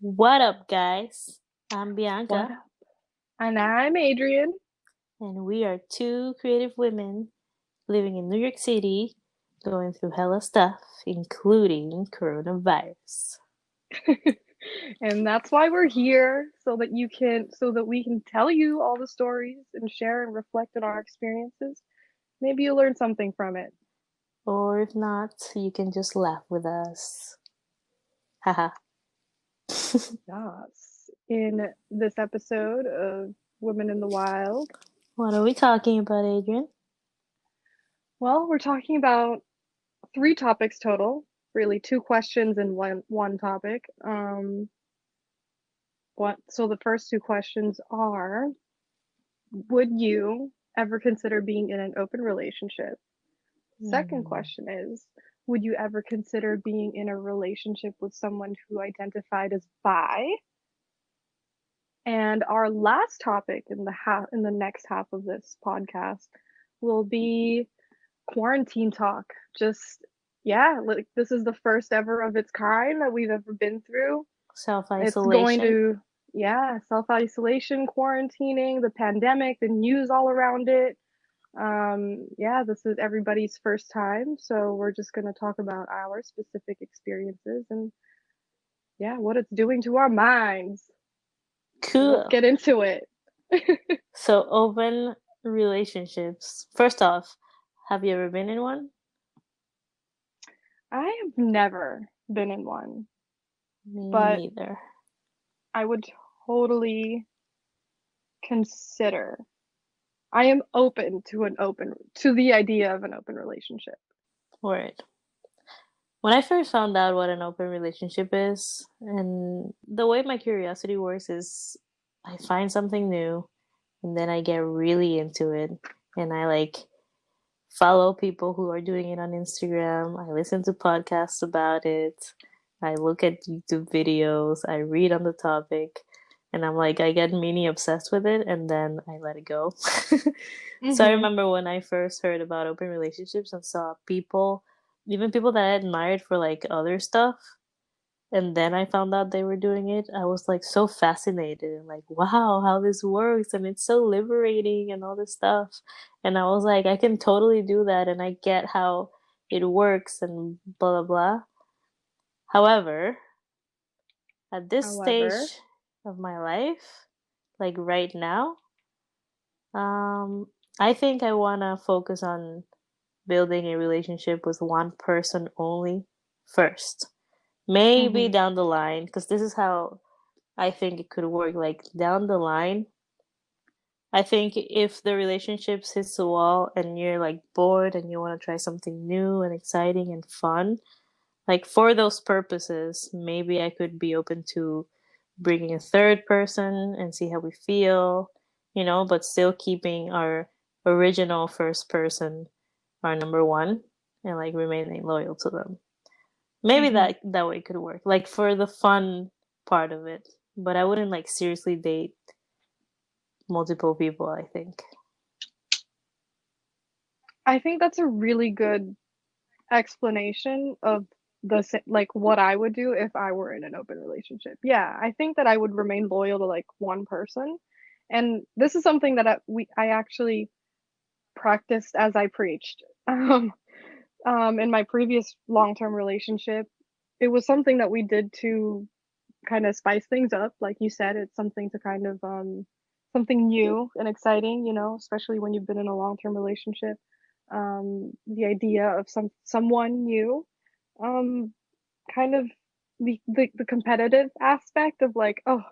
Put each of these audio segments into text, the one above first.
What up, guys? I'm What Bianca, up? And I'm Adrian. and we are two creative women living in New York City, going through hella stuff, including coronavirus. And that's why we're here, so that we can tell you all the stories and share and reflect on our experiences. Maybe you'll learn something from it. Or if not, you can just laugh with us. Haha. Yes. In this episode of Women in the Wild, What are we talking about, Adrian? well, we're talking about three topics total, really two questions and one topic. What so the first two questions are, would you ever consider being in an open relationship? Second Hmm. question is, would you ever consider being in a relationship with someone who identified as bi? And our last topic in the next half of this podcast will be quarantine talk. Just yeah, like this is the first ever of its kind that we've ever been through. It's going Self-isolation. to yeah, self-isolation, quarantining, the pandemic, the news all around it. Yeah, this is everybody's first time, so we're just going to talk about our specific experiences and yeah, what it's doing to our minds. So let's Cool. get into it. So, open relationships. First off, have you ever been in one? I have never been in one, Me but neither. I would totally consider. I am open to the idea of an open relationship. Word. When I first found out what an open relationship is, and the way my curiosity works is I find something new and then I get really into it and I like follow people who are doing it on Instagram. I listen to podcasts about it. I look at YouTube videos. I read on the topic. And I'm like, I get mini obsessed with it and then I let it go. So I Mm-hmm. remember when I first heard about open relationships and saw people, even people that I admired for like other stuff, and then I found out they were doing it, I was like so fascinated and like, wow, how this works. And it's so liberating and all this stuff. And I was like, I can totally do that. And I get how it works and blah, blah, blah. However, at this However, stage of my life, like right now, um, I think I want to focus on building a relationship with one person only first. Maybe mm-hmm. down the line, because this is how I think it could work. Like down the line, I think if the relationship hits the wall and you're like bored and you want to try something new and exciting and fun, like for those purposes, maybe I could be open to bringing a third person and see how we feel, but still keeping our original first person, our number one, and like remaining loyal to them. Maybe Mm-hmm. that way could work. Like for the fun part of it. But I wouldn't like seriously date multiple people, I think. I think that's a really good explanation of like what I would do if I were in an open relationship. Yeah, I think that I would remain loyal to like one person. And this is something that I actually practiced as I preached. In my previous long-term relationship, it was something that we did to kind of spice things up. Like you said, it's something to kind of something new and exciting, especially when you've been in a long-term relationship. The idea of someone new, um, kind of the competitive aspect of like, oh,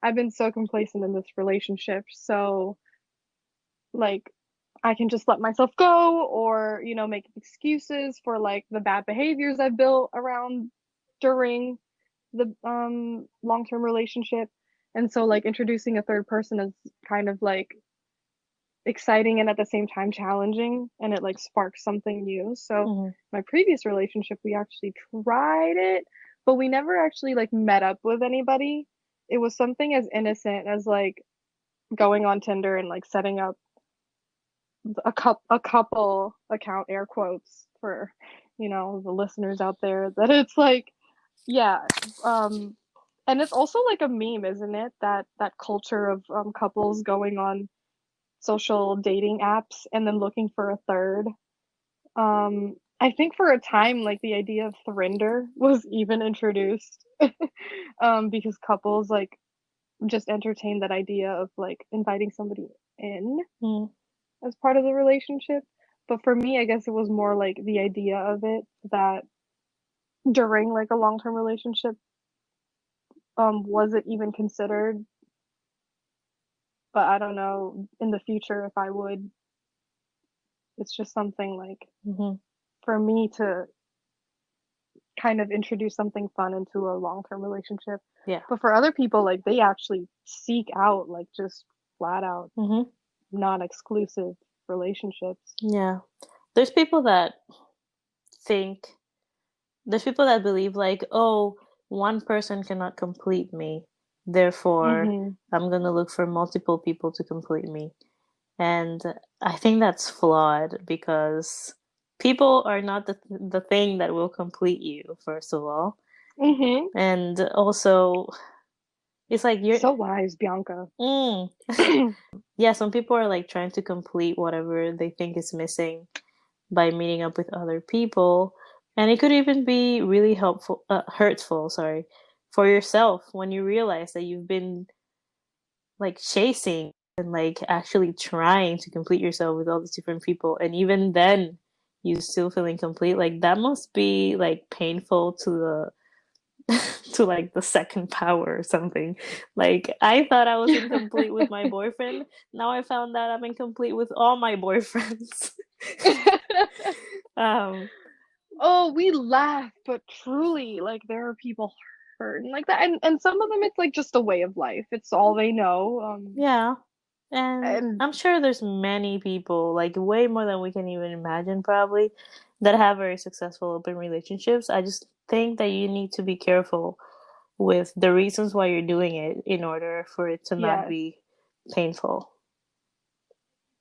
I've been so complacent in this relationship, so like I can just let myself go or, make excuses for like the bad behaviors I've built around during the long-term relationship. And so like introducing a third person is kind of like exciting and at the same time challenging, and it like sparks something new. So Hmm. my previous relationship, we actually tried it, but we never actually like met up with anybody. It was something as innocent as like going on Tinder and like setting up a couple account, air quotes for the listeners out there, that it's like yeah, um And it's also like a meme, isn't it? That culture of couples going on social dating apps and then looking for a third. I think for a time, like the idea of Thrinder was even introduced, because couples like just entertain that idea of like inviting somebody in Mm, as part of the relationship. But for me, I guess it was more like the idea of it that during like a long-term relationship, was it even considered? But I don't know in the future if I would. It's just something like hmm for me to kind of introduce something fun into a long-term relationship. Yeah. But for other people, like they actually seek out like just flat out hmm non-exclusive relationships. Yeah. There's people that think, there's people that believe, like, oh, one person cannot complete me. Therefore, Mm-hmm. I'm going to look for multiple people to complete me. And I think that's flawed because people are not the thing that will complete you, first of all. Mm-hmm. And also, it's like you're, So wise, Bianca. mm. Yeah, some people are like trying to complete whatever they think is missing by meeting up with other people. And it could even be really hurtful, sorry, for yourself when you realize that you've been like chasing and like actually trying to complete yourself with all these different people. And even then, you still feel incomplete. Like that must be like painful to the to like the second power or something. Like I thought I was incomplete with my boyfriend. Now I found that I'm incomplete with all my boyfriends. um Oh, we laugh, but truly, like there are people hurting like that, and some of them it's like just a way of life. It's all they know. yeah. And And I'm sure there's many people, like way more than we can even imagine probably, that have very successful open relationships. I just think that you need to be careful with the reasons why you're doing it in order for it to not yes, be painful.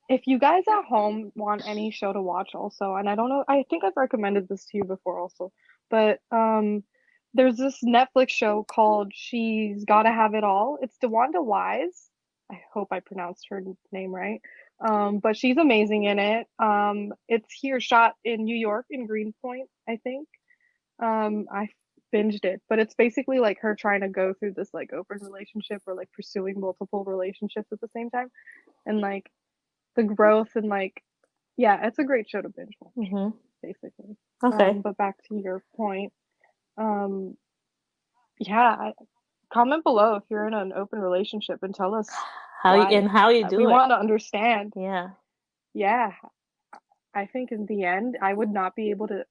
if you guys at home want any show to watch, also, and I don't know, I think I've recommended this to you before, also, but there's this Netflix show called She's Gotta Have It All. It's DeWanda Wise. I hope I pronounced her name right. But she's amazing in it. It's here shot in New York in Greenpoint, I think. I binged it, but it's basically like her trying to go through this like open relationship or like pursuing multiple relationships at the same time, and like the growth and like yeah, it's a great show to binge watch, hmm basically. Okay. But back to your point, um, yeah, comment below if you're in an open relationship and tell us why. How you We do it. want to understand. Yeah. Yeah, I think in the end, I would not be able to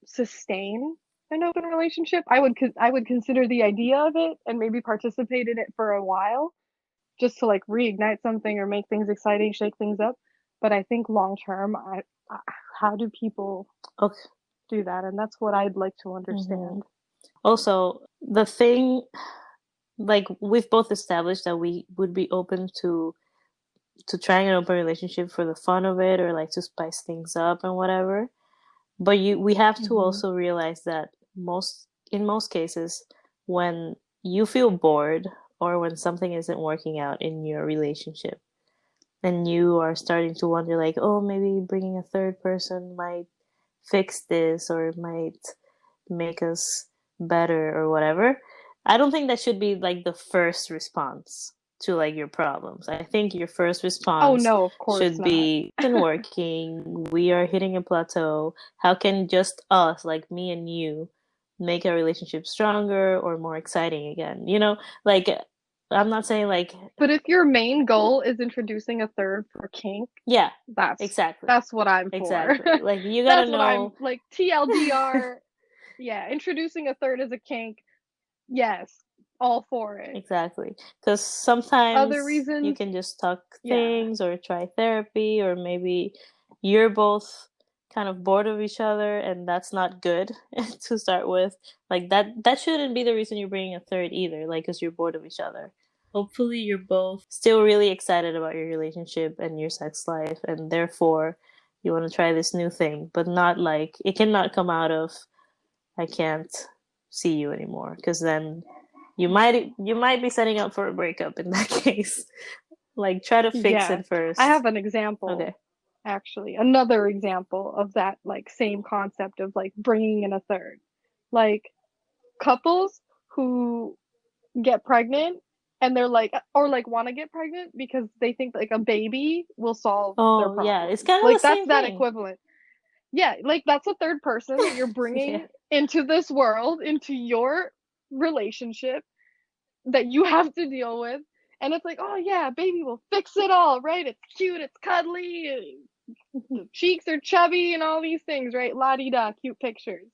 sustain an open relationship. I would consider the idea of it and maybe participate in it for a while just to like reignite something or make things exciting, shake things up. But I think long term, I how do people Okay. do that? And that's what I'd like to hmm understand. Also, the thing, like we've both established that we would be open to trying an open relationship for the fun of it or like to spice things up and whatever. But we have to Mm-hmm. also realize that in most cases, when you feel bored or when something isn't working out in your relationship and you are starting to wonder like, oh, maybe bringing a third person might fix this or it might make us better or whatever. I don't think that should be like the first response to like your problems. I think your first Oh response no, of course should not. be isn't working. We are hitting a plateau. How can just us, like me and you, make a relationship stronger or more exciting again? Like I'm not saying like But if your main goal is introducing a third for kink, yeah, that's exactly. that's what I'm for. Exactly. Like you gotta That's what I'm know like TLDR. Yeah, introducing a third as a kink. Yes, all for it. exactly. Because Other sometimes you reasons, can just talk yeah. things or try therapy, or maybe you're both kind of bored of each other, and that's not good to start with. Like that shouldn't be the reason you're bringing a third either, like because you're bored of each other. Hopefully, you're both still really excited about your relationship and your sex life, and therefore you want to try this new thing, but not like it cannot come out of I can't see you anymore, because then you might be setting up for a breakup in that case. Like try to fix Yeah. it I first. have an Okay. example, actually. Another example of that, like, same concept of, like, bringing in a third. Like, couples who get pregnant and they're like, or like want to get pregnant because they think like a baby will solve their Oh yeah, it's problems. kind of the Like, that's same that thing. equivalent. Yeah, like that's a third person that you're Yeah. bringing into this world, into your relationship that you have to deal with. And it's like, oh yeah, baby will fix it all, right? It's cute, it's cuddly, the cheeks are chubby and all these things, right? La di da, cute pictures.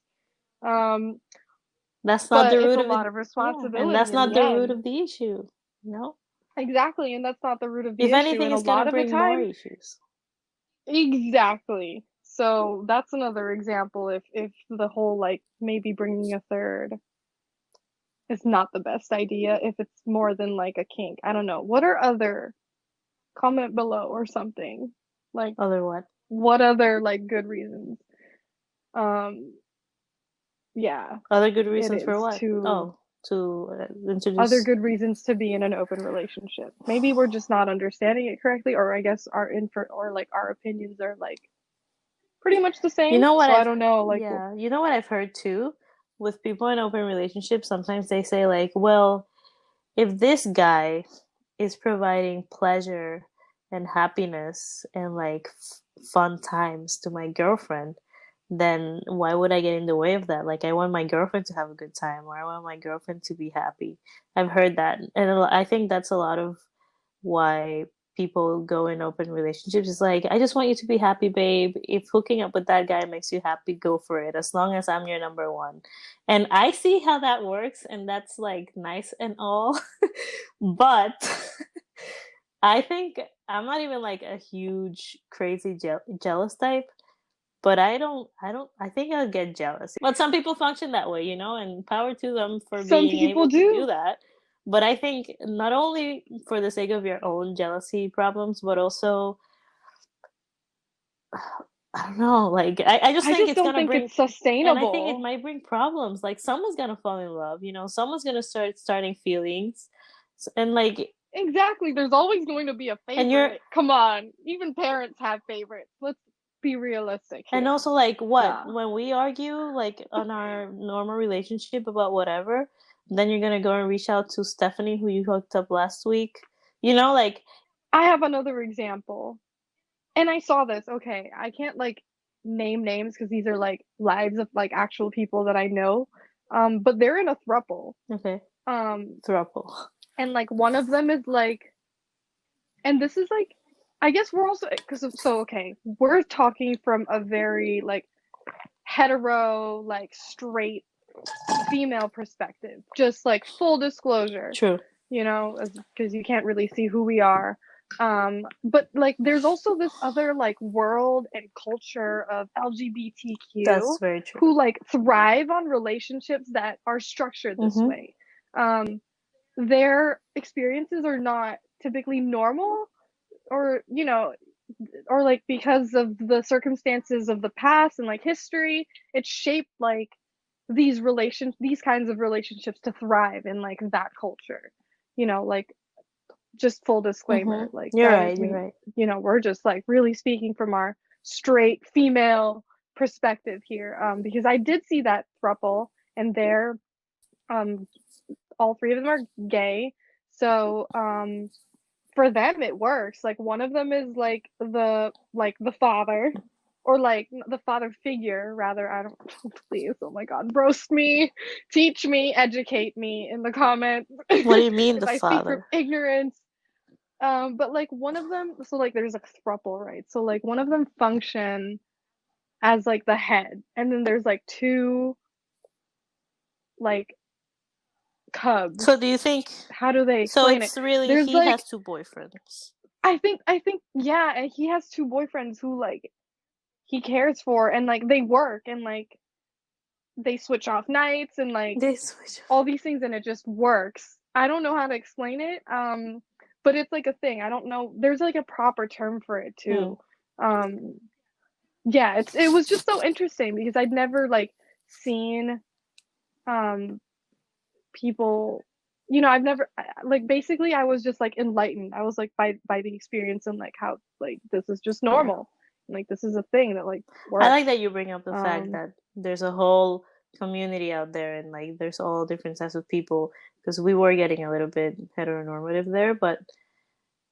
Um, That's not but the it's root a of lot it. of Yeah, and that's responsibility in not the the root end. of the issue. No. Exactly, and that's not the root of the If issue. anything, And a it's gonna lot of the bring more time, issues. exactly. So that's another example. If the whole like maybe bringing a third is not the best idea, if it's more than like a kink. I don't know. What are other, comment below or something. Like, Other what? what other like good reasons? Um, yeah, Other good it reasons for is what? to Oh, to other introduce. good reasons to be in an open relationship. Maybe we're just not understanding it correctly, or I guess our infer or like our opinions are like pretty much the You same. know what So I I've don't know, like, Yeah, you know what I've heard too with people in open relationships, sometimes they say like, well, if this guy is providing pleasure and happiness and like fun times to my girlfriend, then why would I get in the way of that? Like, I want my girlfriend to have a good time, or I want my girlfriend to be happy. I've heard that, and I think that's a lot of why people go in open relationships. It's like, I just want you to be happy, babe. If hooking up with that guy makes you happy, go for it, as long as I'm your number one. And I see how that works, and that's like nice and all. But I think I'm not even like a huge crazy jealous type, but I think I'll get jealous. But some people function that way, and power to them for some being people able to do do. that. But I think not only for the sake of your own jealousy problems, but also, I don't know, like I just I think just it's don't gonna think bring, it's and I think it sustainable. might bring problems. Like someone's gonna fall in love, someone's gonna starting feelings, and like, Exactly. There's always going to be a and you're favorite. Come on. Even parents have favorites. Let's be realistic And here. also, like, what? Nah. When we argue, like, on our normal relationship about whatever, then you're gonna go and reach out to Stephanie, who you hooked up last week. Like, I have another example. And I saw this. Okay, I can't like name names because these are like lives of like actual people that I know. But they're in a throuple. okay, Um, throuple. and like one of them is like, and this is like, I guess we're also because so okay, we're talking from a very like hetero, like straight female perspective. Just like full disclosure, True. because you can't really see who we are. But like there's also this other like world and culture of That's LGBTQ very true. who like thrive on relationships that are structured this Mm-hmm. way. Um, their experiences are not typically normal, or or like because of the circumstances of the past and like history, it's shaped like these kinds of relationships to thrive in like that culture. Like, just full disclaimer, like Mm-hmm. You're that is right. You're right. we're just like really speaking from our straight female perspective here, because I did see that throuple, and they're um all three of them are gay. So for them it works. Like one of them is like the father, or like the father figure rather. I don't please, oh my god, roast me, teach me, educate me in the comments What do you mean, if the I speak from father? ignorance. But like one of them, so like there's a throuple, right? So like one of them function as like the head, and then there's like two like cubs. So do you think? How do they So explain it? it's really There's he has like, two boyfriends. I think yeah, and he has two boyfriends who like he cares for, and like they work, and like they switch off nights, and like They switch. all these things, and it just works. I don't know how to explain it. But it's like a thing. I don't know. There's like a proper term for it Hmm. too. Um, yeah, it was just so interesting because I'd never like seen um people I've never like basically I was just like enlightened. I was like by the experience and like how like this is just Yeah. normal. Like this is a thing that like I like works. that you bring up the fact Um that there's a whole community out there and like there's all different types of people because we were getting a little bit heteronormative there, but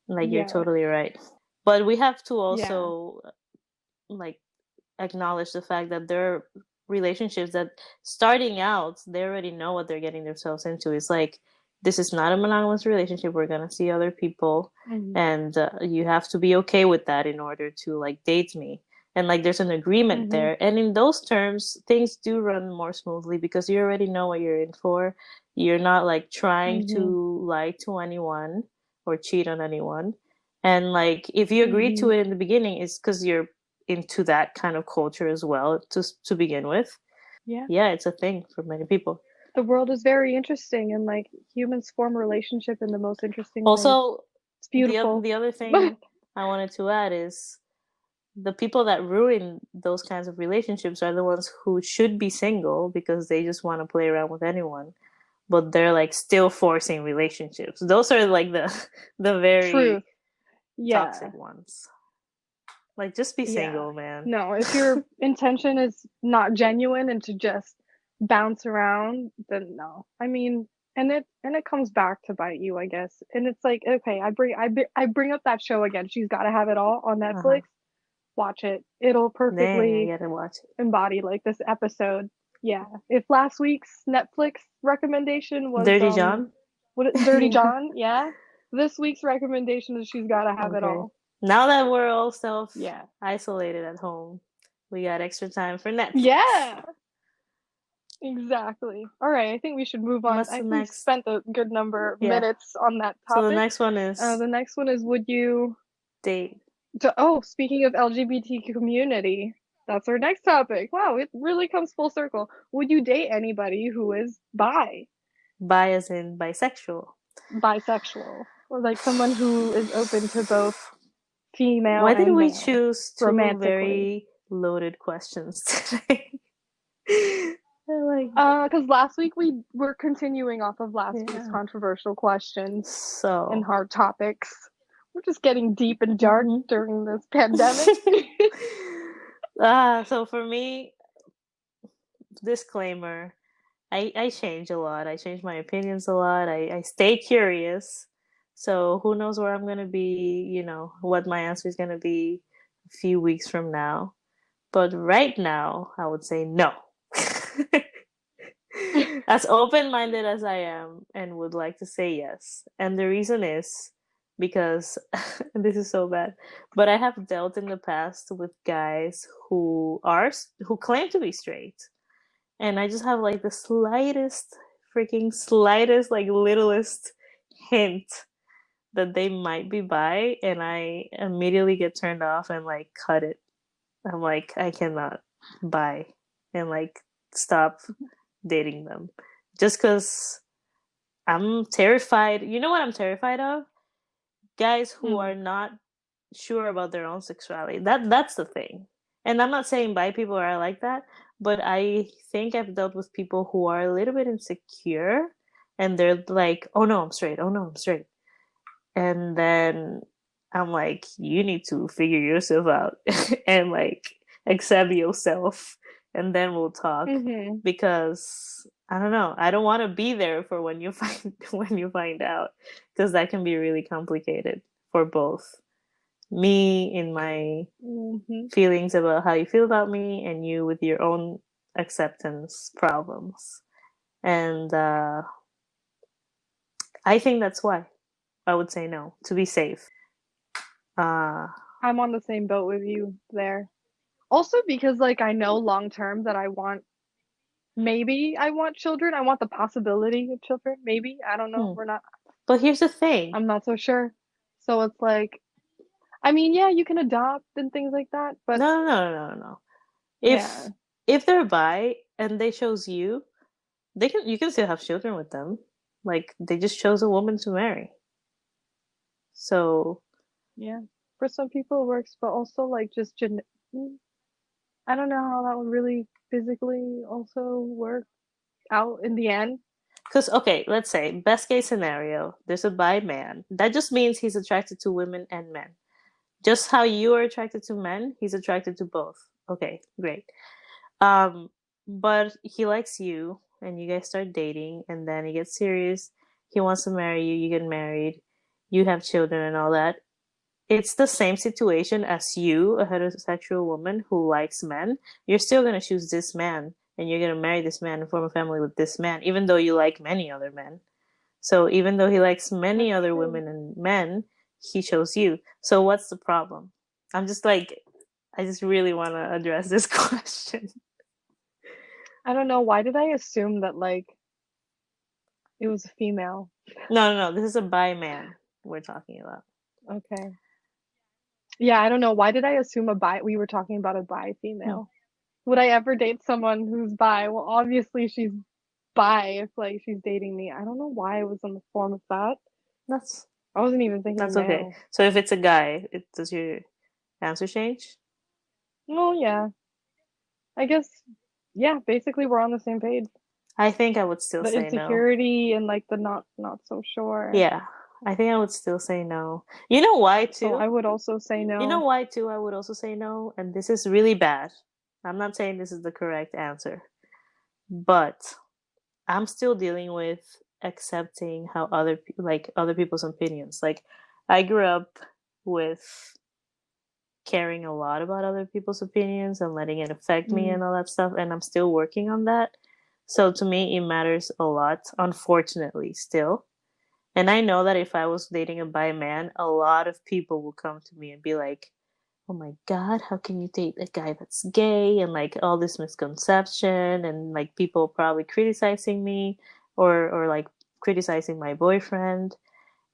like you're yeah. totally right. But we have to Yeah. also like acknowledge the fact that there are relationships that starting out they already know what they're getting themselves into. It's like this is not a monogamous relationship. We're gonna see other people, Hmm. and you have to be okay with that in order to like date me. And like there's an agreement Hmm. there, and in those terms, things do run more smoothly because you already know what you're in for. You're not like trying Hmm. to lie to anyone or cheat on anyone. And like if you agree to Hmm. it in the beginning, it's because you're into that kind of culture as well to begin with. Yeah. Yeah, it's a thing for many people. The world is very interesting and like humans form a relationship in the most interesting ways. Also, It's beautiful. the other thing I wanted to add is the people that ruin those kinds of relationships are the ones who should be single because they just want to play around with anyone, but they're like still forcing relationships. Those are like the the Truth. very Yeah. toxic ones. Like just be Yeah. single, man. No, if your intention is not genuine and to just bounce around, then no. I mean, and it comes back to bite you, I guess. And it's like, okay, I bring up that show again. She's Got to Have It All on Uh-huh. Netflix. Watch it. It'll Dang, I perfectly gotta watch it. embody like this episode. Yeah. If last week's Netflix recommendation was Dirty John. Dirty John, yeah. This week's recommendation is She's Gotta Have It Okay. All. Now that we're all self Yeah. isolated at home, we got extra time for Netflix. Yeah. Exactly. All right, I think we should move on. What's I the think we've next? spent a good number of Yeah. minutes on that So the topic. next one is The next one is would you date. oh, speaking of LGBT community, that's our next topic. Wow, it really comes full circle. Would you date anybody who is Bi as in bisexual. bisexual, or like someone who is open to both female Why did and we male choose two romantically? very loaded questions today? Like, Because last week we were continuing off of last week's yeah. controversial questions and So, hard topics. We're just getting deep and dark mhm. during this pandemic. So for me, disclaimer, I change a lot. I change my opinions a lot. I stay curious. So who knows where I'm gonna be, what my answer is gonna be a few weeks from now. But right now, I would say no. As open minded as I am and would like to say yes. And the reason is because this is so bad. But I have dealt in the past with guys who claim to be straight, and I just have like the slightest, freaking slightest, like littlest hint that they might be bi, and I immediately get turned off and like cut it. I'm like, I cannot bi and like stop dating them just because I'm terrified. You know what I'm terrified of? Guys who Hmm. are not sure about their own sexuality. That's the thing. And I'm not saying bi people are like that, but I think I've dealt with people who are a little bit insecure and they're like, "Oh no, I'm straight. Oh no, I'm straight." And then I'm like, "You need to figure yourself out and like accept yourself and then we'll talk Hmm. because I don't know. I don't want to be there for when you find when you find out because that can be really complicated for both me in my Hmm. feelings about how you feel about me and you with your own acceptance problems. And I think that's why I would say no to be safe. Uh, I'm on the same boat with you there. Also, because like I know long term that maybe I want children. I want the possibility of children. Maybe. I don't know. hmm. But here's the thing. I'm not so sure. So it's like, I mean, yeah, you can adopt and things like that, but No, no, no, no, no, no. yeah. If they're bi and they chose you, you can still have children with them. Like they just chose a woman to marry. So Yeah. For some people it works, but also like I don't know how that would really physically also work out in the end. Because, okay, let's say, best case scenario, there's a bi man. That just means he's attracted to women and men. Just how you are attracted to men, he's attracted to both. Okay, great. Um, but he likes you, and you guys start dating, and then he gets serious. He wants to marry you, you get married, you have children, and all that. It's the same situation as you, a heterosexual woman who likes men. You're still gonna choose this man, and you're gonna marry this man and form a family with this man, even though you like many other men. So even though he likes many That's other true. women and men, he chose you. So what's the problem? I'm just like, I just really want to address this question. I don't know. Why did I assume that like it was a female? No, no, no. This is a bi man we're talking about. Okay. Yeah, I don't know. Why did I assume a bi? We were talking about a bi Hmm. female. Would I ever date someone who's bi? Well, obviously she's bi if like she's dating me. I don't know why it was in the form of that. That's I wasn't even thinking that's okay. male. So if it's a guy, does your answer change? Oh yeah. I guess yeah, basically we're on the same page. I think I would still The say no. insecurity and like the not so sure. Yeah, I think I would still say no. You know why Oh, too? I would also say You know no. why too? I would also say no, and this is really bad. I'm not saying this is the correct answer, but I'm still dealing with accepting how other people's opinions. Like I grew up with caring a lot about other people's opinions and letting it affect me Mm, and all that stuff, and I'm still working on that. So to me, it matters a lot, unfortunately, still. And I know that if I was dating a bi man, a lot of people will come to me and be like, "Oh my God, how can you date a guy that's gay?" And like all this misconception, and like people probably criticizing me or like criticizing my boyfriend.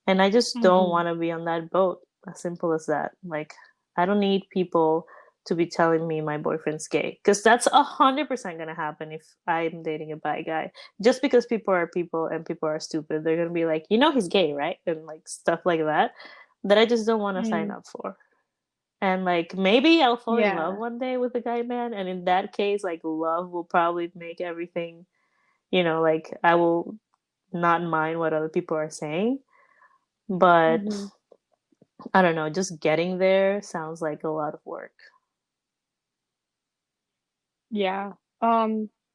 And I just don't hmm. want to be on that boat. As simple as that. Like, I don't need people to be telling me my boyfriend's gay because that's 100% gonna happen if I'm dating a bi guy. Just because people are people and people are stupid, they're gonna be like, you know, he's gay, right? And like stuff like that that I just don't want to sign Mm, up for. And like maybe I'll fall in love yeah. one day with a guy man, and in that case, like love will probably make everything, like I will not mind what other people are saying. But Hmm. I don't know, just getting there sounds like a lot of work. Yeah.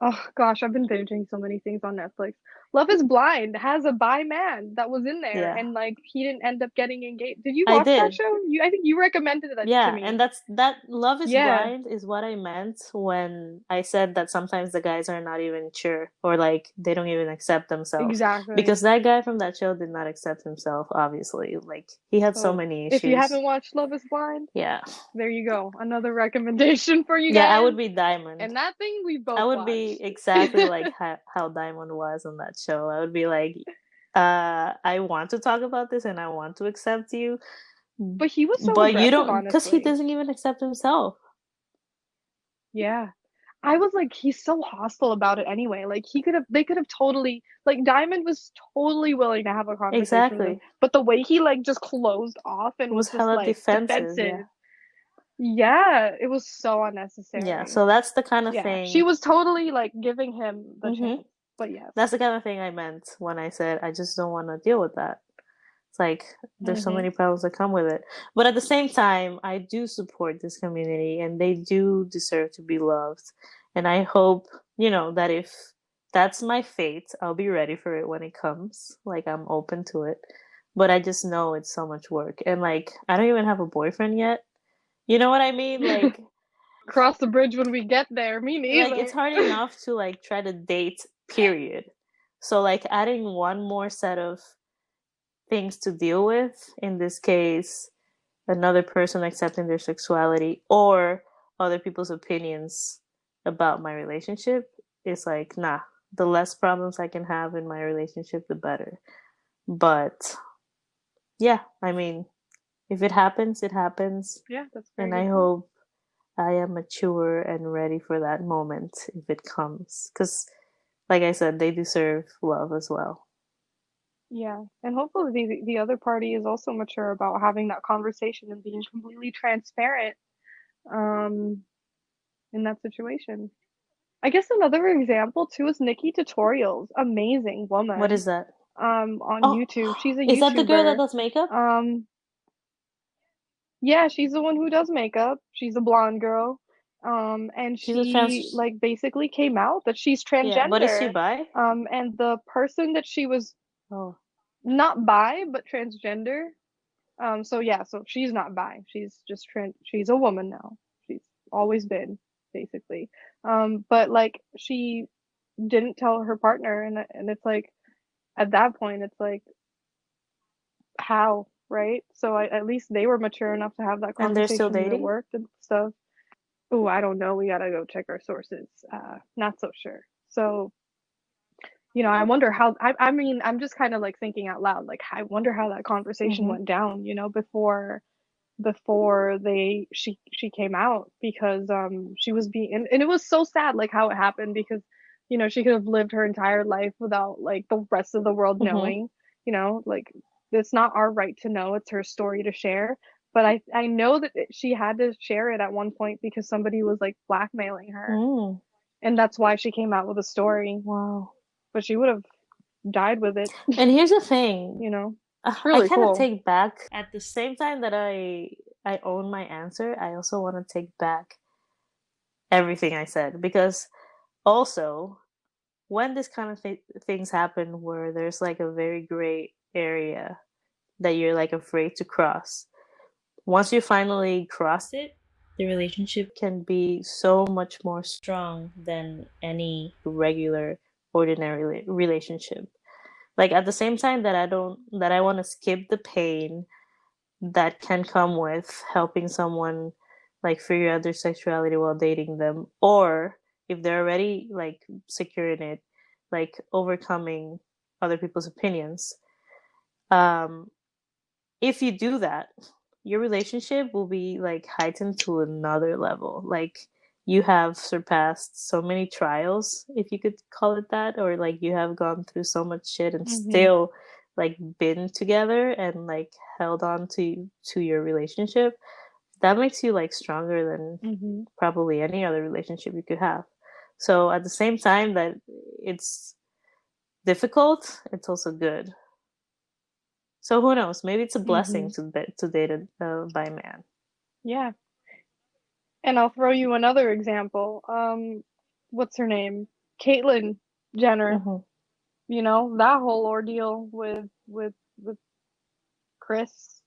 Oh gosh, I've been binging so many things on Netflix. Love is Blind has a bi man that was in there Yeah, and like he didn't end up getting engaged. Did you I watch that did. show? I think you recommended that to Yeah, and me. that Love is Yeah, Blind is what I meant when I said that sometimes the guys are not even sure or like they don't even accept themselves. exactly. Because that guy from that show did not accept himself, obviously. Like he had so So many if you issues. haven't watched Love is Blind, Yeah. there you go. Another recommendation for you Yeah, I guys. would be Diamond. And that thing we I both would be watched. exactly like how Diamond was on that show. I would be like, I want to talk about this and I want to accept you, But he was so but you aggressive, don't, because he honestly. doesn't even accept himself. Yeah. I was like, he's so hostile about it anyway. Like they could have totally, like Diamond was totally willing to have a conversation with him, Exactly. but the way he like just closed off It and was was just hella like defensive. Yeah. defensive. Yeah, it was so Yeah. unnecessary. So that's the kind of Yeah, she thing. was totally like giving him the Hmm. chance. But yes. That's the kind of thing I meant when I said I just don't want to deal with that. It's like there's so Hmm. many problems that come with it. But at the same time, I do support this community and they do deserve to be loved. And I hope, that if that's my fate, I'll be ready for it when it comes. Like I'm open to it. But I just know it's so much work. And like I don't even have a boyfriend yet. You know what I mean? Cross the bridge when we get there. Me Like it's neither. hard enough to like try to date, period. So like adding one more set of things to deal with, in this case, another person accepting their sexuality or other people's opinions about my relationship, is like, nah, the less problems I can have in my relationship, the better. But yeah, I mean, if it happens, it happens. Yeah, that's a very And I good point. hope I am mature and ready for that moment if it comes. Because, like I said, they deserve love as well. Yeah, and hopefully the other party is also mature about having that conversation and being completely transparent um in that situation. I guess another example too is Nikki Tutorials. Amazing What woman. is that? On Oh, YouTube. She's a is that the girl that YouTuber. does makeup? Um, yeah, she's the one who does makeup. She's a blonde girl. And She's a she trans. like basically came out that she's Yeah, but is she transgender. bi? And the person that she was Oh, not bi, but transgender. So yeah, so she's not bi. She's just she's a woman now. She's always been, basically. But like she didn't tell her partner, and it's like at that point it's like how, right? So at least they were mature enough to have that and they're still conversation and it dating? worked and stuff. Oh, I don't know. We gotta go check our sources. Not so sure. So, I wonder how, I mean, I'm just kind of like thinking out loud, like, I wonder how that conversation Mm-hmm. went down, before she came out because she was being and it was so sad like how it happened because she could have lived her entire life without like the rest of the world Mm-hmm. knowing, like it's not our right to know, it's her story to share. But I know that she had to share it at one point because somebody was like blackmailing her, Mm. and that's why she came out with a story. Wow. But she would have died with it. And here's the thing. It's I really kind of cool. take back at the same time that I own my answer. I also want to take back everything I said because also when this kind of things happen where there's like a very gray area that you're like afraid to cross, once you finally cross it, the relationship can be so much more strong than any regular ordinary relationship. Like at the same time that I want to skip the pain that can come with helping someone like figure out their sexuality while dating them, or if they're already like secure in it, like overcoming other people's opinions. um if you do that, your relationship will be like heightened to another level. Like you have surpassed so many trials, if you could call it that, or like you have gone through so much shit and Hmm. still like been together and like held on to your relationship. That makes you like stronger than Hmm. probably any other relationship you could have. So at the same time that it's difficult, it's also good. So who knows? Maybe it's a blessing Hmm. to date a bi man. Yeah. And I'll throw you another example. What's her name? Caitlyn Jenner. Mm-hmm. That whole ordeal with Chris.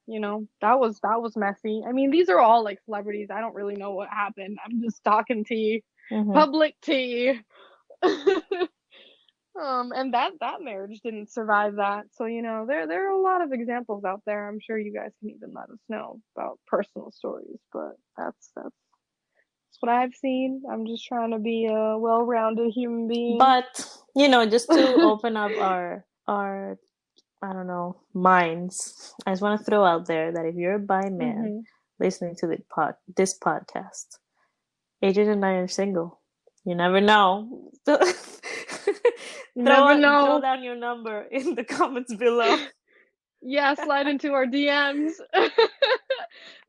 That was messy. I mean, these are all like celebrities. I don't really know what happened. I'm just talking tea, Mm-hmm. public tea. And that marriage didn't survive that. So there are a lot of examples out there. I'm sure you guys can even let us know about personal stories. But that's what I've seen. I'm just trying to be a well-rounded human being. But just to open up our I don't know minds, I just want to throw out there that if you're a bi man Hmm. listening to this podcast, Adrian and I are single. You never know. So You never throw know. down your number in the comments below. Yeah, slide into our DMs. Make us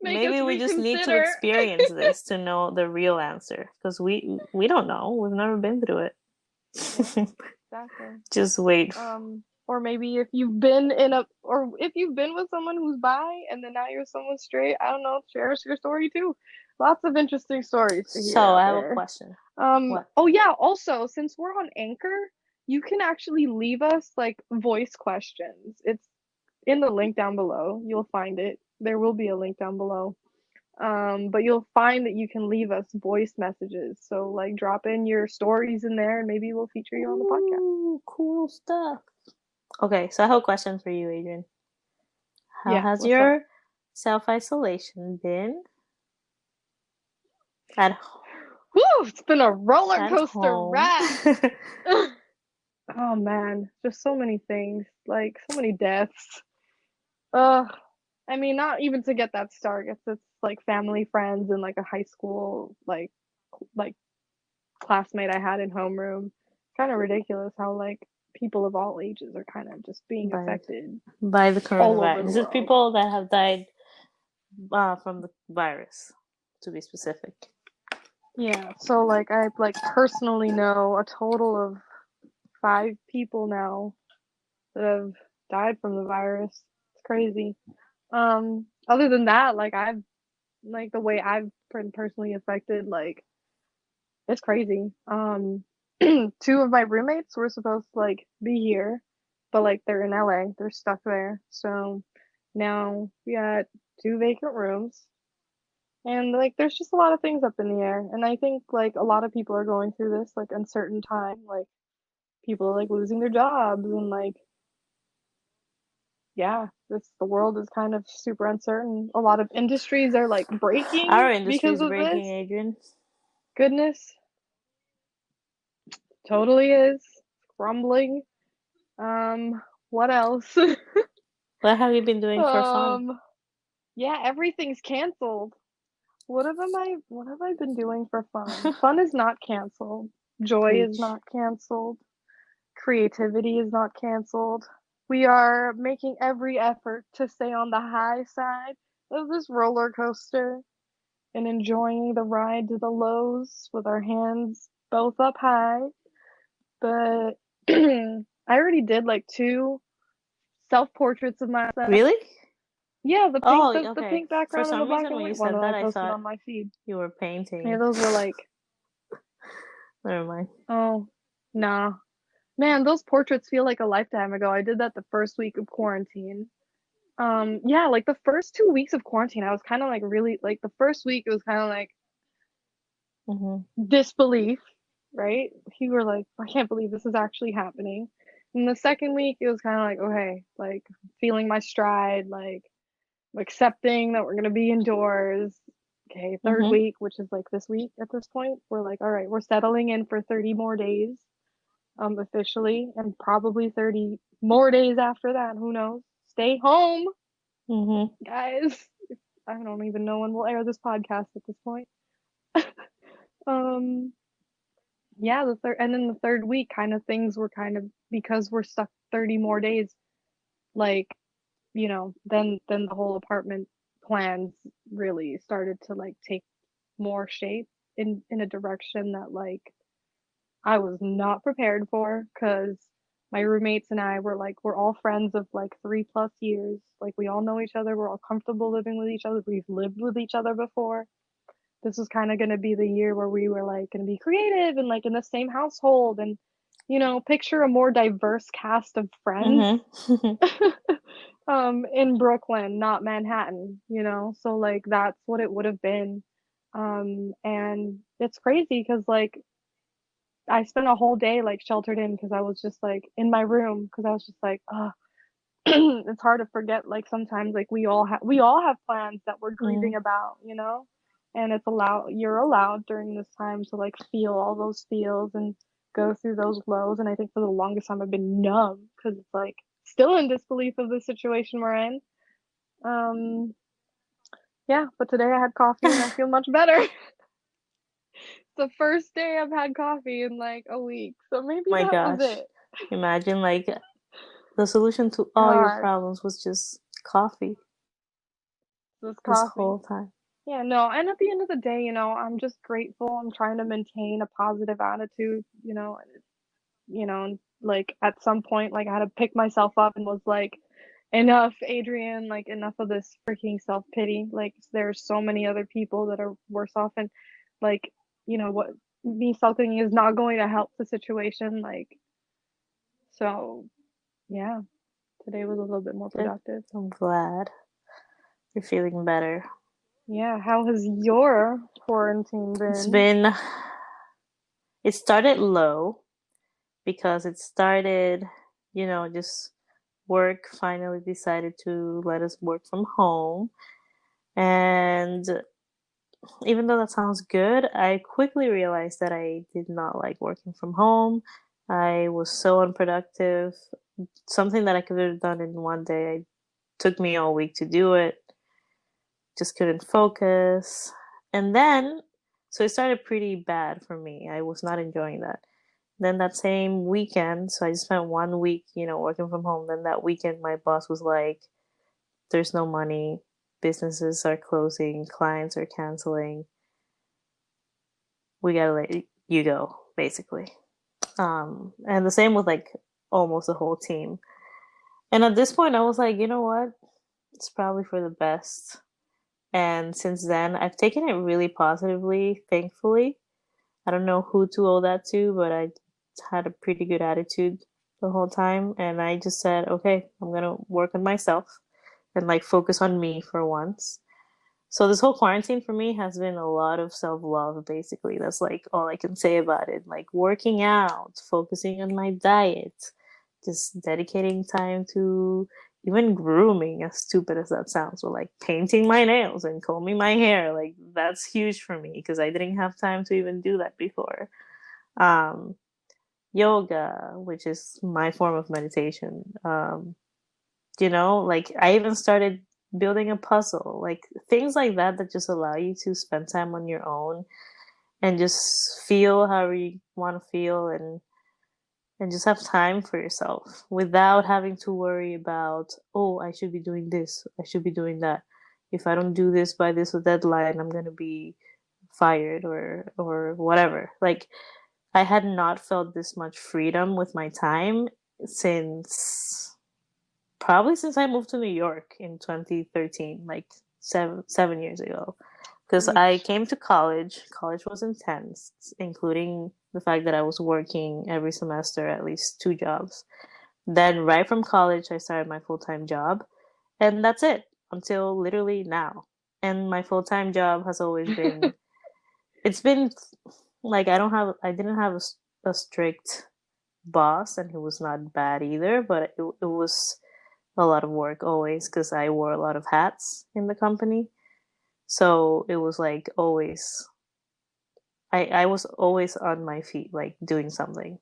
Maybe we just need to reconsider. experience this to know the real answer because we don't know. We've never been through Yeah, it. exactly. Just wait. Or maybe if you've been with someone who's bi and then now you're someone straight, I don't know, share us your story too. Lots of interesting stories to hear So out I have a there. question. What? Oh yeah, also, since we're on Anchor, you can actually leave us like voice questions. It's in the link down below. You'll find it. There will be a link down below. But you'll find that you can leave us voice messages. So like drop in your stories in there and maybe we'll feature you on the podcast. Ooh, cool stuff. Okay, so I have a question for you, Adrian. How Yeah, has what's up? your self isolation been at Whew, it's been a roller at coaster home? ride. Oh man, just so many things, like so many deaths. Uh, I mean, not even to get that started. It's like family, friends, and like a high school like classmate I had in homeroom. Kind of ridiculous how like people of all ages are kind of just being by affected by the all over coronavirus. the This is world. people that have died from the virus, to be specific. Yeah, so like I like personally know a total of 5 people now that have died from the virus. It's crazy. Other than that, like I've like the way I've been personally affected, like it's crazy. Two of my roommates were supposed to like be here, but like they're in LA. They're stuck there. So now we got 2 vacant rooms. And like there's just a lot of things up in the air. And I think like a lot of people are going through this like uncertain time. Like people are like losing their jobs and like yeah, this the world is kind of super uncertain. A lot of industries are like breaking Our industry because is of breaking, this. Adrian. Goodness, totally is crumbling. What else? What have you been doing for fun? um, yeah, everything's canceled. What have I been doing for fun? Fun is not canceled. Joy is Preach. not canceled. Creativity is not canceled. We are making every effort to stay on the high side of this roller coaster and enjoying the ride to the lows with our hands both up high. But I already did like 2 self-portraits of myself. Really? Yeah, Oh, the okay. pink For background and the some black reason, and when you white one said that that, I I posted thought on my feed. you were Yeah, painting. those were like, Never mind. oh, nah. Man, those portraits feel like a lifetime ago. I did that the first week of quarantine. Yeah, like the first 2 weeks of quarantine, I was kind of like really like the first week it was kind of like Mm-hmm. disbelief, right? You were like, I can't believe this is actually happening. And the second week it was kind of like, okay, like feeling my stride, like accepting that we're gonna be indoors. Okay, third Mm-hmm. week, which is like this week at this point, we're like, all right, we're settling in for 30 more days, officially, and probably 30 more days after that. Who knows? Stay home, Mm-hmm. guys. I don't even know when we'll air this podcast at this point. Um, yeah, the third and then the third week kind of things were kind of because we're stuck 30 more days, like, then the whole apartment plans really started to like take more shape in a direction that like I was not prepared for because my roommates and I were like we're all friends of like 3+ years. Like we all know each other, we're all comfortable living with each other. We've lived with each other before. This was kind of going to be the year where we were like going to be creative and like in the same household and picture a more diverse cast of friends Mm-hmm. in Brooklyn, not Manhattan. So like that's what it would have been. And it's crazy because like I spent a whole day like sheltered in because I was just like in my room because I was just like, it's hard to forget like sometimes like we all have plans that we're grieving Mm-hmm. about. And you're allowed during this time to like feel all those feels and go through those lows. And I think for the longest time I've been numb because it's like still in disbelief of the situation we're in. Um, yeah, but today I had coffee and I feel much better. The first day I've had coffee in like a week. So maybe My that was gosh. it. Imagine like the solution to all your God, problems was just coffee this this coffee. whole time. Yeah, no, and at the end of the day, I'm just grateful. I'm trying to maintain a positive attitude. And like at some point, like I had to pick myself up and was like, enough, Adrian, like enough of this freaking self-pity. Like there's so many other people that are worse off and like, what me sulking is not going to help the situation. Like, so yeah, today was a little bit more Good. productive. I'm glad you're feeling better. Yeah, how has your quarantine It's been? been, it started low because it started, just work finally decided to let us work from home. And even though that sounds good, I quickly realized that I did not like working from home. I was so unproductive. Something that I could have done in one day, it took me all week to do it. Just couldn't focus. And then, so it started pretty bad for me. I was not enjoying that. Then that same weekend, so I just spent 1 week, working from home. Then that weekend, my boss was like, there's no money, businesses are closing, clients are canceling. we gotta let you go, basically. And the same with like almost the whole team. And at this point, I was like, you know what? It's probably for the best. And since then, I've taken it really positively, thankfully. I don't know who to owe that to, but I had a pretty good attitude the whole time. And I just said, okay, I'm going to work on myself and like focus on me for once. So this whole quarantine for me has been a lot of self-love, basically. That's like all I can say about it. Like working out, focusing on my diet, just dedicating time to even grooming, as stupid as that sounds, or like painting my nails and combing my hair. Like that's huge for me because I didn't have time to even do that before. Um, Yoga, which is my form of meditation. Like I even started building a puzzle, like things like that that just allow you to spend time on your own and just feel however you want to feel and just have time for yourself without having to worry about, oh, I should be doing this, I should be doing that. If I don't do this by this deadline, I'm gonna be fired or whatever. Like I had not felt this much freedom with my time since probably since I moved to New York in 2013, like 7 years ago. Because I Which, came to college. College was intense, including the fact that I was working every semester at least 2 jobs. Then, right from college, I started my full time job, and that's it until literally now. And my full time job has always been, it's been like I didn't have a strict boss, and he was not bad either, but it was a lot of work always because I wore a lot of hats in the company. So it was like always, I was always on my feet, like doing something.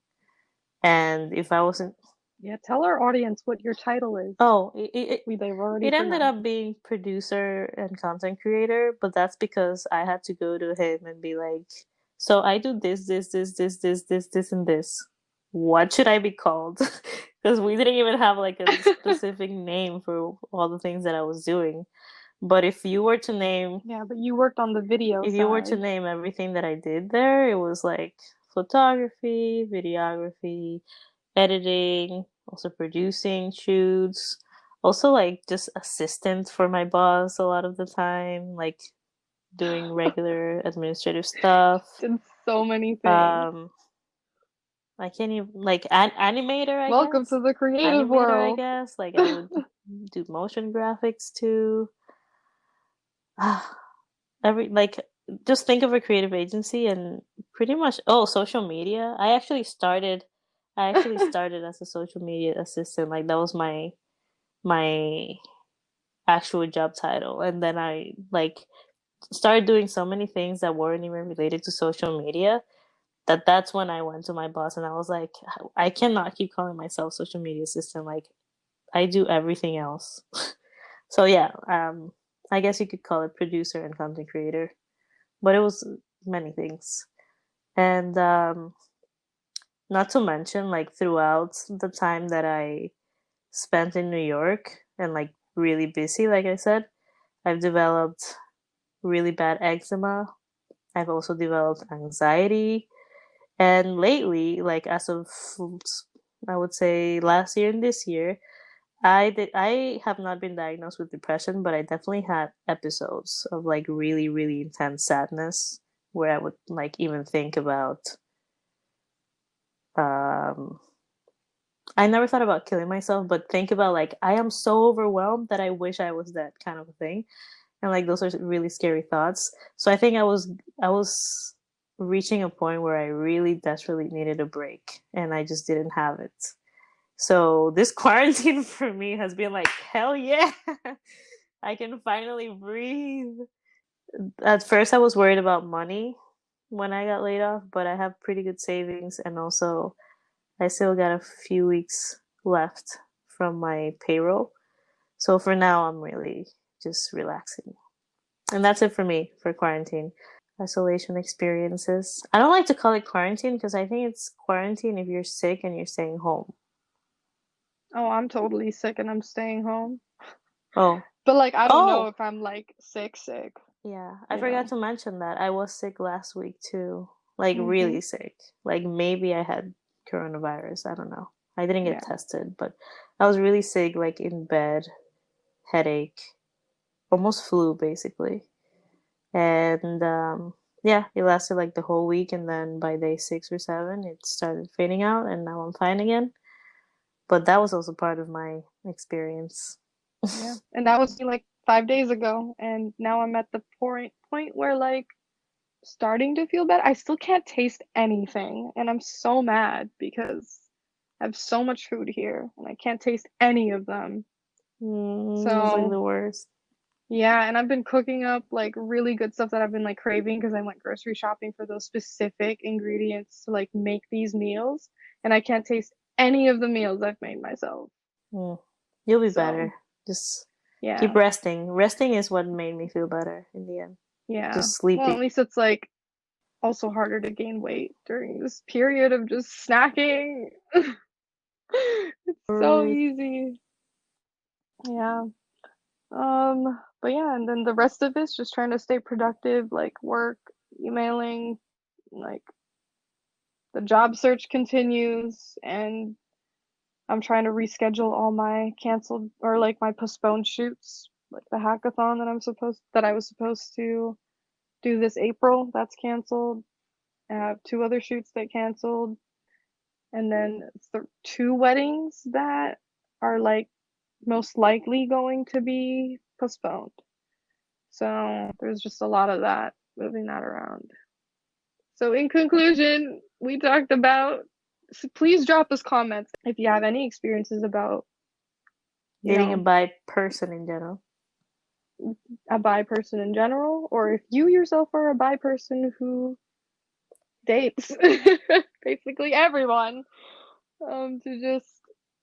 And if I wasn't, yeah, tell our audience what your title is. oh, They've already it ended forgotten. up being producer and content creator, but that's because I had to go to him and be like, so I do this, and this. What should I be called? Because we didn't even have like a specific name for all the things that I was doing. But Yeah, but you worked on the video if you were to side. name everything that I did there, it was like photography, videography, editing, also producing shoots, also like just assistant for my boss a lot of the time, like doing regular administrative stuff. Did so many things. Um, I can't even like animator, I Welcome guess. to the creative Animator, I world. guess. Like I would do motion graphics too. Every like just think of a creative agency and pretty much social media. I actually started as a social media assistant. Like that was my actual job title. And then I like started doing so many things that weren't even related to social media that's when I went to my boss and I was like, I cannot keep calling myself social media assistant. Like I do everything else. So yeah, I guess you could call it producer and content creator, but it was many things. And not to mention, like throughout the time that I spent in New York and like really busy, like I said, I've developed really bad eczema. I've also developed anxiety. And lately, like as of I would say last year and this year, I have not been diagnosed with depression, but I definitely had episodes of like really, really intense sadness where I would like even think about um I never thought about killing myself, but think about like I am so overwhelmed that I wish I was that kind of a thing. And like those are really scary thoughts. So I think I was reaching a point where I really desperately needed a break and I just didn't have it. So this quarantine for me has been like hell yeah. I can finally breathe. At first I was worried about money when I got laid off, but I have pretty good savings and also I still got a few weeks left from my payroll. So for now, I'm really just relaxing. And that's it for me for quarantine. Isolation experiences. I don't like to call it quarantine because I think it's quarantine if you're sick and you're staying home. Oh, I'm totally sick and I'm staying home. Oh, But like, I don't know oh, if I'm like sick, yeah. I you forgot know. to mention that I was sick last week too. like Mm-hmm. really sick. Like maybe I had coronavirus. I don't know. I didn't get Yeah. tested, but I was really sick, like in bed, headache, almost flu basically. And yeah, it lasted like the whole week, and then by day 6 or 7, it started fading out, and now I'm fine again. But that was also part of my experience. Yeah. And that was me like 5 days ago. And now I'm at the point where like starting to feel better. I still can't taste anything. And I'm so mad because I have so much food here and I can't taste any of them. It's like So the worst. yeah, and I've been cooking up like really good stuff that I've been like craving because I went grocery shopping for those specific ingredients to like make these meals. And I can't taste any of the meals I've made myself. Mm. You'll be So better. Just keep yeah. resting. Resting is what made me feel better in the end. Yeah. Just Well, at sleeping. least it's like also harder to gain weight during this period of just snacking. It's so Right. easy. Yeah. But yeah, and then the rest of it's just trying to stay productive, like work, emailing, like the job search continues, and I'm trying to reschedule all my canceled or like my postponed shoots, like the hackathon that I was supposed to do this April. That's canceled. I have two other shoots that canceled, and then it's the two weddings that are like most likely going to be postponed. So there's just a lot of that, moving that around. So in conclusion, we talked about, so please drop us comments if you have any experiences about, you Dating a know, bi person in general. a bi person in general, or if you yourself are a bi person who dates basically everyone. To just,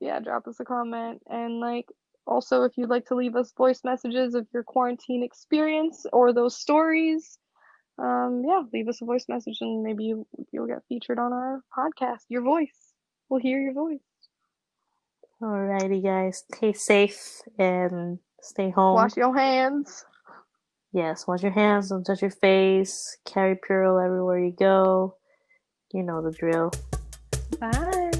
yeah, drop us a comment. And like, also, if you'd like to leave us voice messages of your quarantine experience or those stories, yeah, leave us a voice message and maybe you'll get featured on our podcast. Your voice. We'll hear your voice. Alrighty, guys. Stay safe and stay home. Wash your hands. Yes, wash your hands, don't touch your face, carry Purell everywhere you go. You know the drill. Bye.